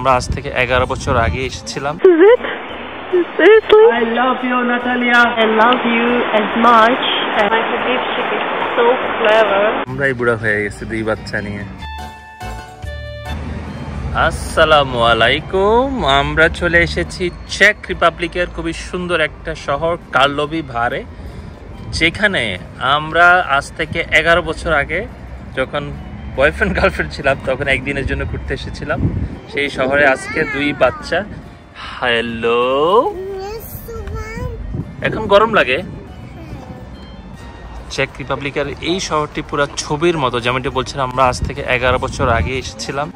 আমরা আজ থেকে 11 বছর আগে এসেছিলাম। Seriously? I love you, Natalia. I love you as much. My Habibchik is so clever. আমরাই বুড়া হয়ে গেছি দুই বাচ্চা নিয়ে। আসসালামু আলাইকুম, আমরা চলে এসেছি চেক রিপাবলিকের খুবই সুন্দর একটা শহর কার্লোভি ভারে, যেখানে আমরা আজ থেকে 11 বছর আগে যখন বয়ফ্রেন্ড গার্লফ্রেন্ড ছিলাম তখন একদিনের জন্য ঘুরতে এসেছিলাম। সেই শহরে আজকে দুই বাচ্চা। হ্যালো, এখন গরম লাগে। চেক রিপাবলিকের এই শহরটি পুরো ছবির মতো, যেমনটি বলছিলাম আমরা আজ থেকে 11 বছর আগে এসেছিলাম,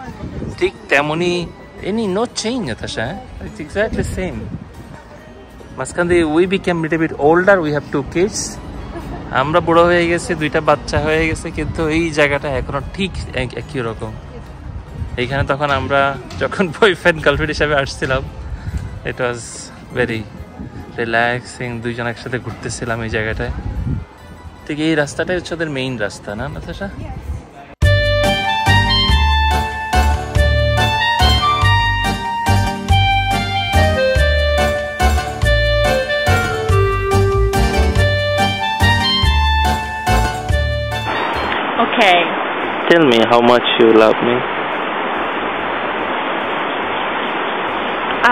ঠিক তেমনই। No change Natasha, it's exactly same. মাঝখান দিয়ে we became little bit older, we have two kids. আমরা বড় হয়ে গেছে, দুইটা বাচ্চা হয়ে গেছে, কিন্তু এই জায়গাটা এখনো ঠিক একই রকম। এইখানে তখন আমরা যখন বয়ফ্রেন্ড গার্লফ্রেন্ড হিসাবে আসছিলাম, ইট ওয়াজ ভেরি রিল্যাক্সিং। দুইজন একসাথে ঘুরতেছিলাম এই জায়গাটায়। ঠিক এই রাস্তাটাই হচ্ছে ওদের মেইন রাস্তা, না Natasha? Okay. Tell me how much you love me.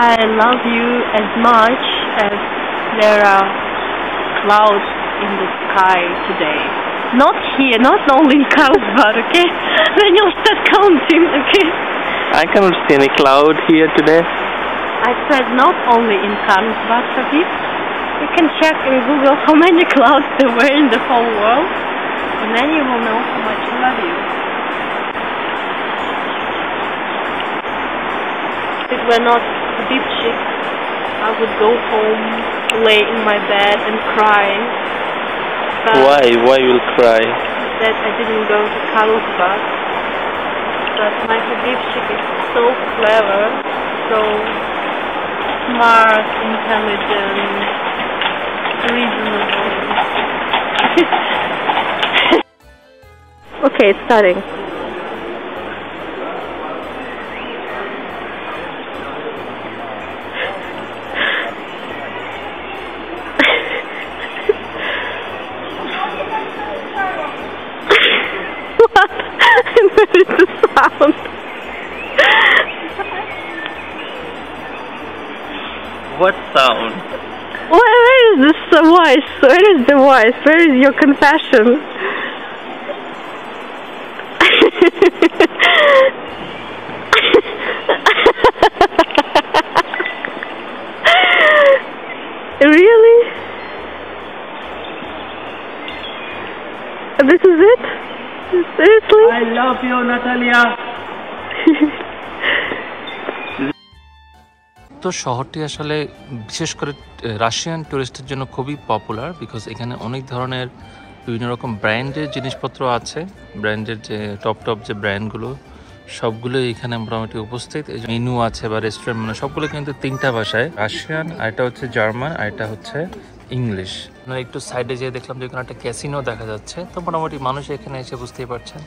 I love you as much as there are clouds in the sky today. Not here, not only in Carlsbad, okay? Then you'll start counting, okay? I cannot see any cloud here today. I said not only in Carlsbad, Habib. You can check in Google how many clouds there were in the whole world, and then you will know how much I love you. If it were not Habibchik, I would go home, lay in my bed and cry. But Why? Why you will cry? that I didn't go to Carlsbad. But my Habibchik is so clever, so smart, intelligent, reasonable. Okay, it's starting. What? Where is the sound? What sound? Where is this voice? Where is the voice? Where is your confession? Really? This is it? Seriously? I love you, Natalia. তো শহরটি আসলে বিশেষ করে Russian টুরিস্টের জন্য খুবই popular, because এখানে অনেক ধরনের বিভিন্ন রকম ব্র্যান্ডের জিনিসপত্র আছে। ব্র্যান্ডের যে টপ যে ব্র্যান্ডগুলো সবগুলোই এখানে মোটামুটি উপস্থিত। এই মেনু আছে বা রেস্টুরেন্ট, মানে সবগুলো কিন্তু 3টা ভাষায়, রাশিয়ান, আর এটা হচ্ছে জার্মান, আর এটা হচ্ছে ইংলিশ। আপনারা একটু সাইডে যেয়ে দেখলাম যে এখানে একটা ক্যাসিনো দেখা যাচ্ছে। তো মোটামুটি মানুষ এখানে এসে বুঝতেই পারছেন।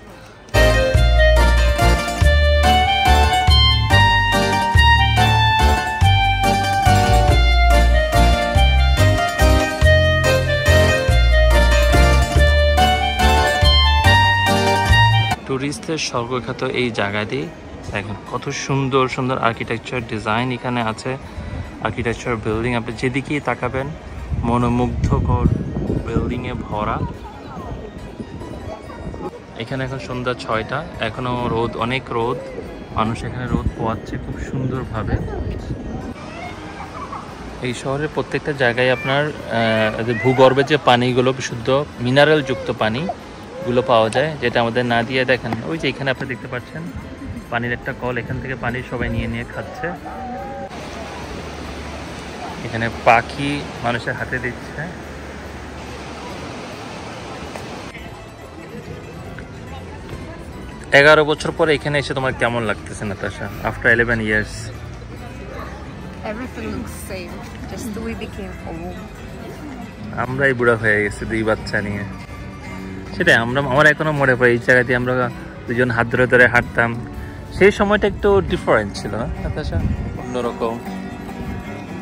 টুরিস্টদের স্বর্গখ্যাত এই জায়গাটি দেখেন, কত সুন্দর সুন্দর আর্কিটেকচার ডিজাইন এখানে আছে। আর্কিটেকচার বিল্ডিং, আপনি যেদিকেই তাকাবেন মনোমুগ্ধকর বিল্ডিংয়ে ভরা। এখানে এখন সন্ধ্যা 6টা, এখনো রোদ, অনেক রোদ, মানুষ এখানে রোদ পোয়াচ্ছে খুব সুন্দরভাবে। এই শহরের প্রত্যেকটা জায়গায় আপনার ভূগর্ভে যে পানিগুলো, বিশুদ্ধ মিনারেল যুক্ত পানি গুলো পাওয়া যায়, যেটা আমাদের না দিয়ে, দেখেন ওই যে এখানে আপনি দেখতে পাচ্ছেন পানির একটা কল, এখান থেকে পানি সবাই নিয়ে নিয়ে খাচ্ছে। এখানে পাখি মানুষের হাতে দিচ্ছে। এগারো বছর পরে এখানে এসে তোমার কেমন লাগতেছে Natasha? After 11 years Everything looks same, just we became old. আমরাই বুড়া হয়ে গেছি দুই বাচ্চা নিয়ে। সেটাই, আমার এখনো মনে পড়ে এই জায়গা দিয়ে আমরা দুজন হাত ধরে ধরে হাঁটতাম, সেই সময়টা একটু ডিফারেন্ট ছিল না নাতাশা? অন্যরকম,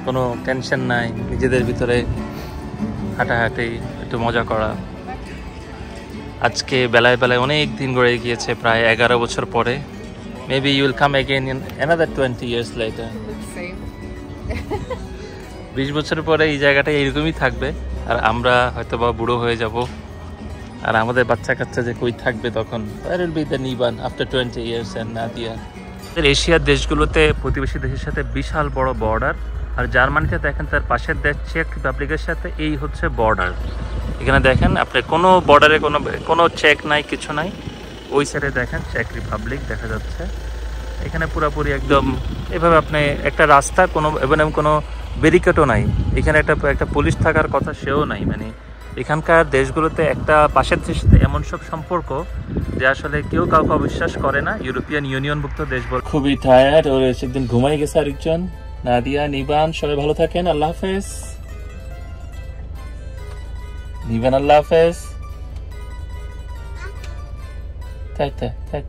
কোনো টেনশন নাই, নিজেদের ভিতরে হাঁটাহাঁটি, একটু মজা করা। আজকে বেলায় বেলায় অনেক দিন গড়ে গিয়েছে, প্রায় 11 বছর পরে। Maybe you will come again in another 20 years later। Same. 20 বছর পরে এই জায়গাটা এইরকমই থাকবে, আর আমরা হয়তো বা বুড়ো হয়ে যাব, আর আমাদের বাচ্চা কাচ্চা যে কই থাকবে তখন। Where will be the Niban after 20 years and Nadia? এশিয়ার দেশগুলোতে প্রতিবেশী দেশের সাথে বিশাল বড় বর্ডার, আর জার্মানিতে দেখেন তার পাশের দেশ চেক রিপাবলিকের সাথে এই হচ্ছে বর্ডার। এখানে দেখেন আপনি কোনো বর্ডারে কোনো চেক নাই, কিছু নাই। ওই সাইডে দেখেন চেক রিপাবলিক দেখা যাচ্ছে। এখানে পুরোপুরি একদম এভাবে আপনি একটা রাস্তা, কোনো ব্যারিকেডও নাই। এখানে একটা পুলিশ থাকার কথা, সেও নাই। মানে এখানকার দেশগুলোতে একটা পাশের দেশের সাথে এমন সব সম্পর্ক যে আসলে কেউ কাউকে অবিশ্বাস করে না। ইউরোপিয়ান ইউনিয়নভুক্ত দেশ বলে। খুবই টায়ার্ড, ওর একদিন ঘুমাই গেছে আরেকজন। নাদিয়া, নিবান, সবাই ভালো থাকেন, আল্লাহ হাফেজ। নিবান, আল্লাহ হাফেজ। তাই